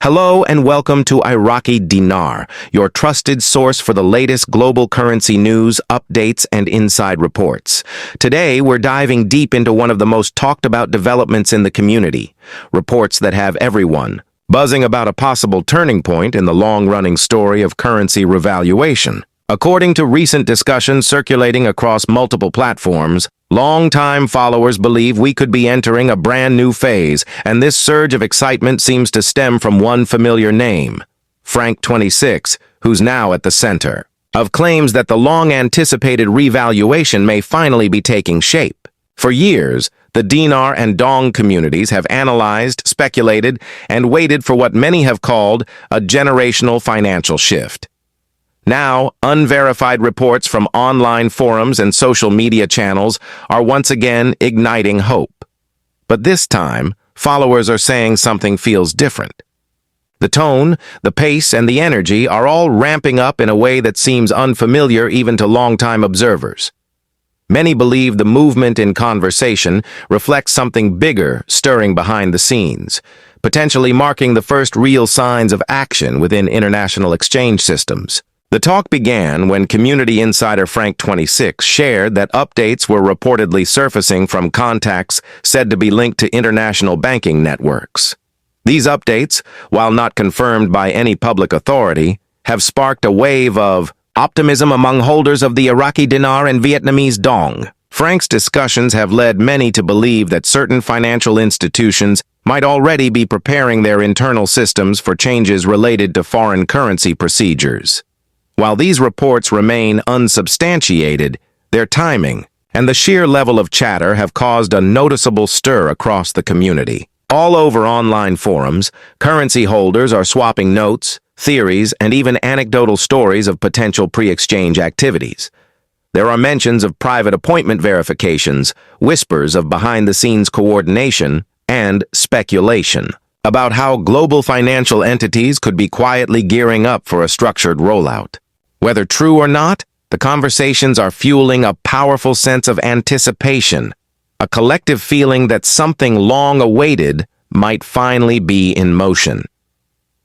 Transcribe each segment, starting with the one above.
Hello and welcome to Iraqi Dinar, your trusted source for the latest global currency news, updates, and inside reports. Today, we're diving deep into one of the most talked about developments in the community, reports that have everyone buzzing about a possible turning point in the long-running story of currency revaluation. According to recent discussions circulating across multiple platforms, long-time followers believe we could be entering a brand new phase, and this surge of excitement seems to stem from one familiar name, Frank26, who's now at the center of claims that the long-anticipated revaluation may finally be taking shape. For years, the Dinar and Dong communities have analyzed, speculated, and waited for what many have called a generational financial shift. Now, unverified reports from online forums and social media channels are once again igniting hope. But this time, followers are saying something feels different. The tone, the pace, and the energy are all ramping up in a way that seems unfamiliar even to longtime observers. Many believe the movement in conversation reflects something bigger stirring behind the scenes, potentially marking the first real signs of action within international exchange systems. The talk began when community insider Frank26 shared that updates were reportedly surfacing from contacts said to be linked to international banking networks. These updates, while not confirmed by any public authority, have sparked a wave of optimism among holders of the Iraqi Dinar and Vietnamese Dong. Frank's discussions have led many to believe that certain financial institutions might already be preparing their internal systems for changes related to foreign currency procedures. While these reports remain unsubstantiated, their timing and the sheer level of chatter have caused a noticeable stir across the community. All over online forums, currency holders are swapping notes, theories, and even anecdotal stories of potential pre-exchange activities. There are mentions of private appointment verifications, whispers of behind-the-scenes coordination, and speculation about how global financial entities could be quietly gearing up for a structured rollout. Whether true or not, the conversations are fueling a powerful sense of anticipation, a collective feeling that something long awaited might finally be in motion.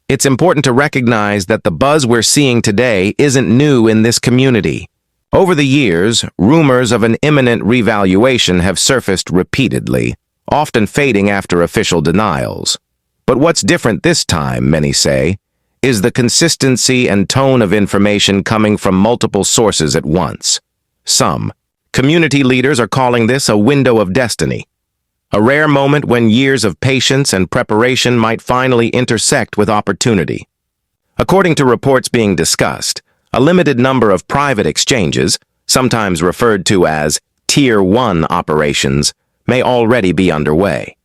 It's important to recognize that the buzz we're seeing today isn't new in this community. Over the years, rumors of an imminent revaluation have surfaced repeatedly, often fading after official denials. But what's different this time, many say, is the consistency and tone of information coming from multiple sources at once. Some community leaders are calling this a window of destiny, a rare moment when years of patience and preparation might finally intersect with opportunity. According to reports being discussed, a limited number of private exchanges, sometimes referred to as Tier 1 operations, may already be underway.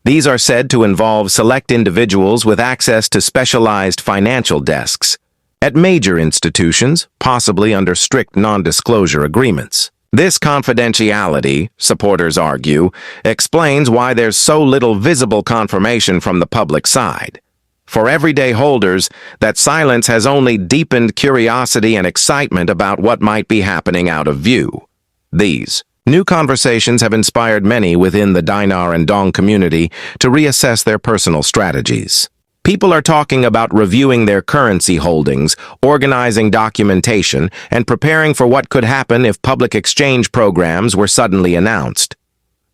These are said to involve select individuals with access to specialized financial desks at major institutions, possibly under strict non-disclosure agreements. This confidentiality, supporters argue, explains why there's so little visible confirmation from the public side. For everyday holders, that silence has only deepened curiosity and excitement about what might be happening out of view. These new conversations have inspired many within the Dinar and Dong community to reassess their personal strategies. People are talking about reviewing their currency holdings, organizing documentation, and preparing for what could happen if public exchange programs were suddenly announced.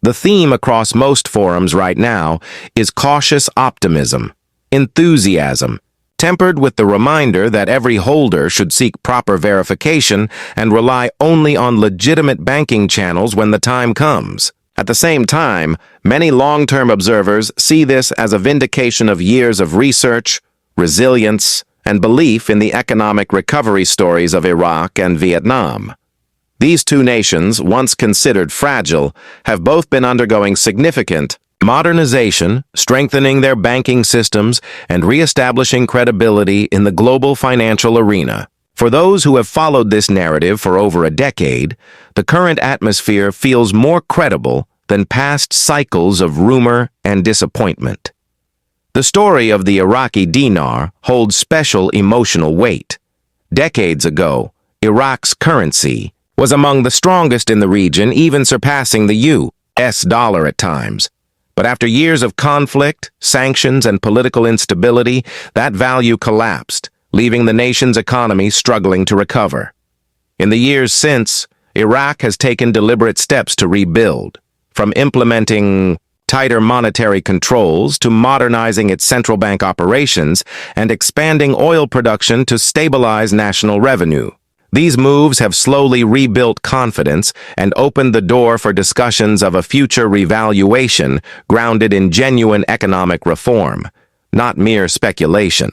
The theme across most forums right now is cautious optimism, enthusiasm, tempered with the reminder that every holder should seek proper verification and rely only on legitimate banking channels when the time comes. At the same time, many long-term observers see this as a vindication of years of research, resilience, and belief in the economic recovery stories of Iraq and Vietnam. These two nations, once considered fragile, have both been undergoing significant modernization, strengthening their banking systems, and reestablishing credibility in the global financial arena. For those who have followed this narrative for over a decade, the current atmosphere feels more credible than past cycles of rumor and disappointment. The story of the Iraqi Dinar holds special emotional weight. Decades ago, Iraq's currency was among the strongest in the region, even surpassing the U.S. dollar at times. But after years of conflict, sanctions, and political instability, that value collapsed, leaving the nation's economy struggling to recover. In the years since, Iraq has taken deliberate steps to rebuild, from implementing tighter monetary controls to modernizing its central bank operations and expanding oil production to stabilize national revenue. These moves have slowly rebuilt confidence and opened the door for discussions of a future revaluation grounded in genuine economic reform, not mere speculation.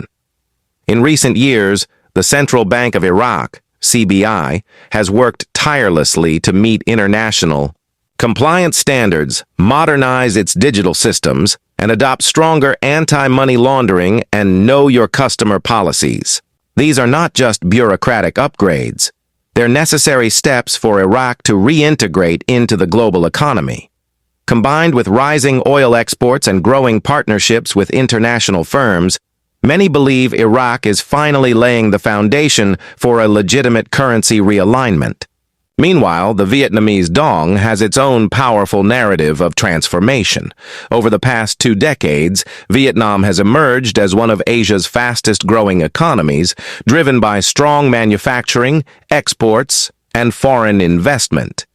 In recent years, the Central Bank of Iraq, CBI, has worked tirelessly to meet international compliance standards, modernize its digital systems, and adopt stronger anti-money laundering and know-your-customer policies. These are not just bureaucratic upgrades. They're necessary steps for Iraq to reintegrate into the global economy. Combined with rising oil exports and growing partnerships with international firms, many believe Iraq is finally laying the foundation for a legitimate currency realignment. Meanwhile, the Vietnamese Dong has its own powerful narrative of transformation. Over the past 2 decades, Vietnam has emerged as one of Asia's fastest-growing economies, driven by strong manufacturing, exports, and foreign investment.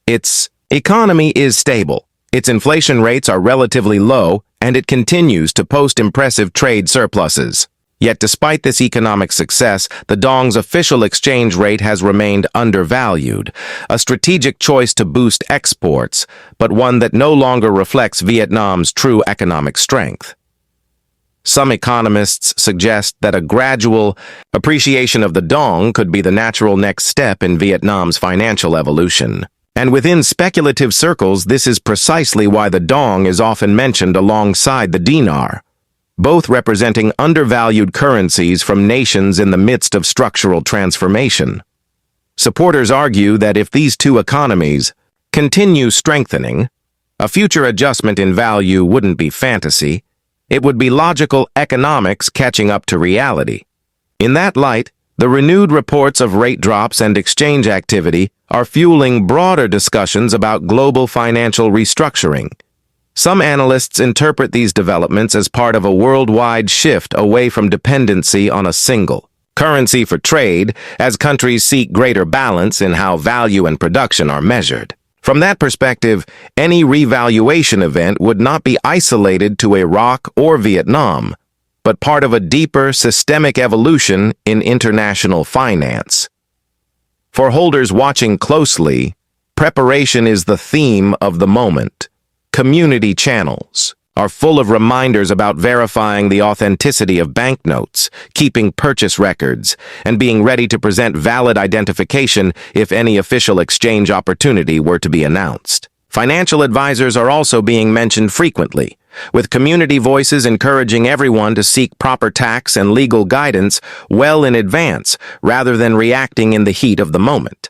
Its economy is stable, its inflation rates are relatively low, and it continues to post impressive trade surpluses. Yet despite this economic success, the Dong's official exchange rate has remained undervalued, a strategic choice to boost exports, but one that no longer reflects Vietnam's true economic strength. Some economists suggest that a gradual appreciation of the Dong could be the natural next step in Vietnam's financial evolution. And within speculative circles, this is precisely why the Dong is often mentioned alongside the dinar, both representing undervalued currencies from nations in the midst of structural transformation. Supporters argue that if these two economies continue strengthening, a future adjustment in value wouldn't be fantasy, it would be logical economics catching up to reality. In that light, the renewed reports of rate drops and exchange activity are fueling broader discussions about global financial restructuring. Some analysts interpret these developments as part of a worldwide shift away from dependency on a single currency for trade, as countries seek greater balance in how value and production are measured. From that perspective, any revaluation event would not be isolated to Iraq or Vietnam, but part of a deeper systemic evolution in international finance. For holders watching closely, preparation is the theme of the moment. Community channels are full of reminders about verifying the authenticity of banknotes, keeping purchase records, and being ready to present valid identification if any official exchange opportunity were to be announced. Financial advisors are also being mentioned frequently, with community voices encouraging everyone to seek proper tax and legal guidance well in advance rather than reacting in the heat of the moment.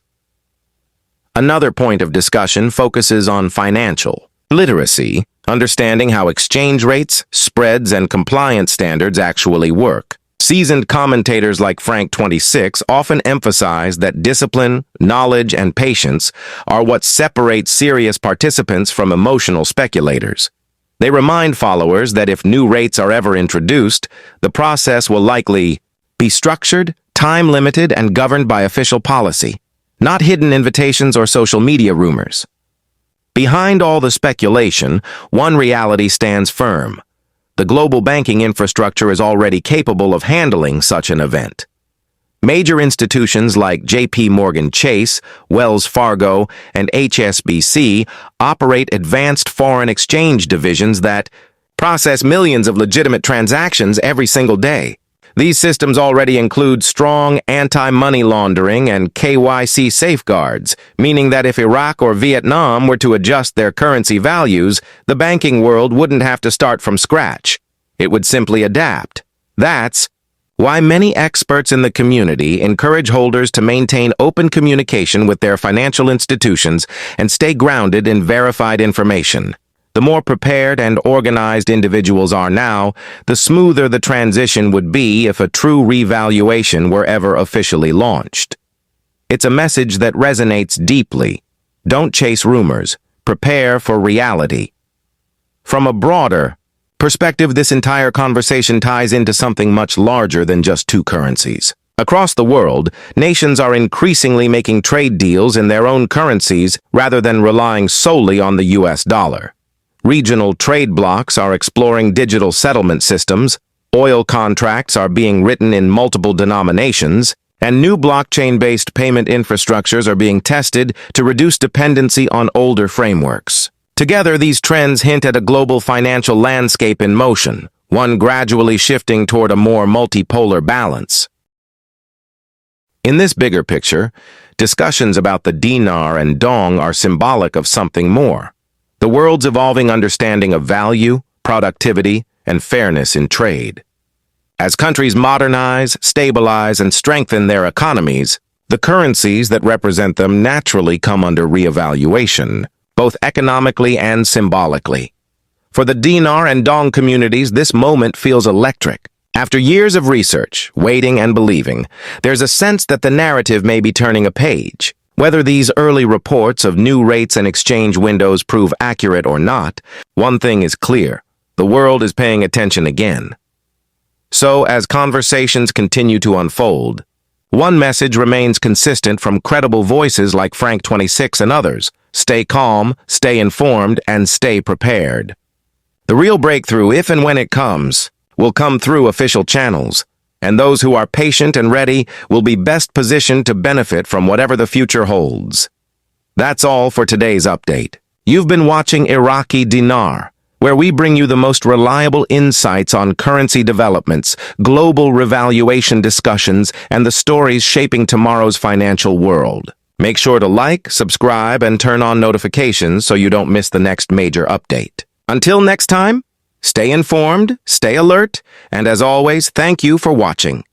Another point of discussion focuses on financial literacy, understanding how exchange rates, spreads, and compliance standards actually work. Seasoned commentators like Frank26 often emphasize that discipline, knowledge, and patience are what separate serious participants from emotional speculators. They remind followers that if new rates are ever introduced, the process will likely be structured, time-limited, and governed by official policy, not hidden invitations or social media rumors. Behind all the speculation, one reality stands firm. The global banking infrastructure is already capable of handling such an event. Major institutions like J.P. Morgan Chase, Wells Fargo, and HSBC operate advanced foreign exchange divisions that process millions of legitimate transactions every single day. These systems already include strong anti-money laundering and KYC safeguards, meaning that if Iraq or Vietnam were to adjust their currency values, the banking world wouldn't have to start from scratch. It would simply adapt. That's why many experts in the community encourage holders to maintain open communication with their financial institutions and stay grounded in verified information. The more prepared and organized individuals are now, the smoother the transition would be if a true revaluation were ever officially launched. It's a message that resonates deeply. Don't chase rumors. Prepare for reality. From a broader perspective, this entire conversation ties into something much larger than just two currencies. Across the world, nations are increasingly making trade deals in their own currencies rather than relying solely on the US dollar. Regional trade blocs are exploring digital settlement systems, oil contracts are being written in multiple denominations, and new blockchain-based payment infrastructures are being tested to reduce dependency on older frameworks. Together, these trends hint at a global financial landscape in motion, one gradually shifting toward a more multipolar balance. In this bigger picture, discussions about the dinar and dong are symbolic of something more: the world's evolving understanding of value, productivity, and fairness in trade. As countries modernize, stabilize, and strengthen their economies, the currencies that represent them naturally come under reevaluation, both economically and symbolically. For the dinar and dong communities, this moment feels electric. After years of research, waiting, and believing, there's a sense that the narrative may be turning a page. Whether these early reports of new rates and exchange windows prove accurate or not, one thing is clear: the world is paying attention again. So, as conversations continue to unfold, one message remains consistent from credible voices like Frank26 and others: stay calm, stay informed, and stay prepared. The real breakthrough, if and when it comes, will come through official channels, and those who are patient and ready will be best positioned to benefit from whatever the future holds. That's all for today's update. You've been watching Iraqi Dinar, where we bring you the most reliable insights on currency developments, global revaluation discussions, and the stories shaping tomorrow's financial world. Make sure to like, subscribe, and turn on notifications so you don't miss the next major update. Until next time, stay informed, stay alert, and as always, thank you for watching.